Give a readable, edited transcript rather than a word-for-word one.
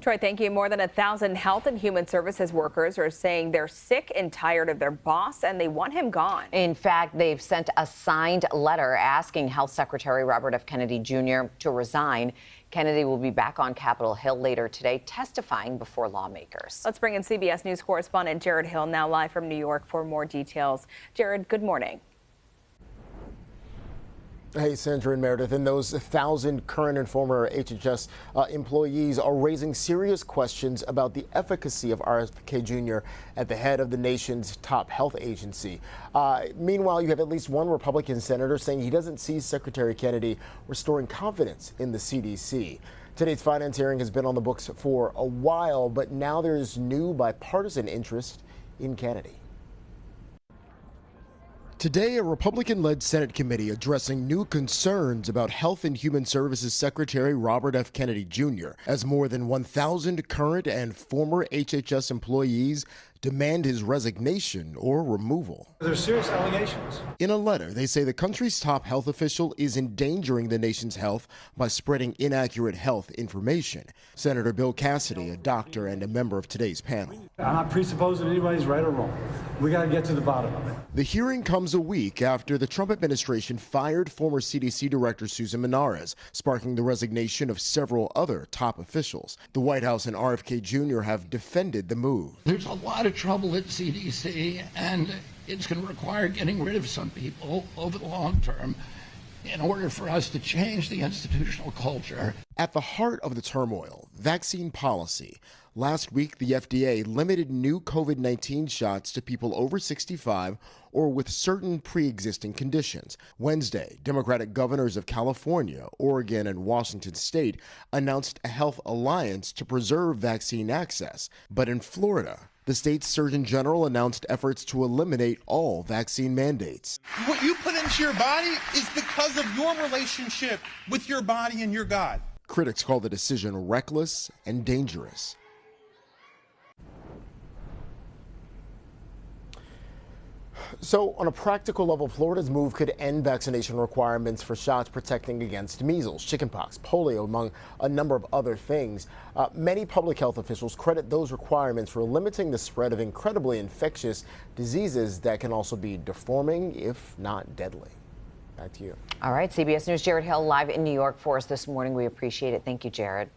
Troy, thank you. More than 1,000 Health and Human Services workers are saying they're sick and tired of their boss and they want him gone. In fact, they've sent a signed letter asking Health Secretary Robert F. Kennedy Jr. to resign. Kennedy will be back on Capitol Hill later today testifying before lawmakers. Let's bring in CBS News correspondent Jared Hill now live from New York for more details. Jared, good morning. Hey, Sandra and Meredith, and those 1,000 current and former HHS employees are raising serious questions about the efficacy of RFK Jr. at the head of the nation's top health agency. Meanwhile, you have at least one Republican senator saying he doesn't see Secretary Kennedy restoring confidence in the CDC. Today's finance hearing has been on the books for a while, but now there's new bipartisan interest in Kennedy. Today, a Republican-led Senate committee addressing new concerns about Health and Human Services Secretary Robert F. Kennedy Jr. as more than 1,000 current and former HHS employees demand his resignation or removal. There's serious allegations. In a letter, they say the country's top health official is endangering the nation's health by spreading inaccurate health information. Senator Bill Cassidy, a doctor and a member of today's panel. I'm not presupposing anybody's right or wrong. We got to get to the bottom of it. The hearing comes a week after the Trump administration fired former CDC Director Susan Minares, sparking the resignation of several other top officials. The White House and RFK Jr. have defended the move. There's a lot of trouble at CDC, and it's going to require getting rid of some people over the long term in order for us to change the institutional culture. At the heart of the turmoil, vaccine policy. Last week, the FDA limited new COVID-19 shots to people over 65 or with certain pre-existing conditions. Wednesday, Democratic governors of California, Oregon, and Washington state announced a health alliance to preserve vaccine access. But in Florida, the state's Surgeon General announced efforts to eliminate all vaccine mandates. What you put into your body is because of your relationship with your body and your God. Critics call the decision reckless and dangerous. So, on a practical level, Florida's move could end vaccination requirements for shots protecting against measles, chickenpox, polio, among a number of other things. Many public health officials credit those requirements for limiting the spread of incredibly infectious diseases that can also be deforming, if not deadly. Back to you. All right, CBS News' Jared Hill live in New York for us this morning. We appreciate it. Thank you, Jared.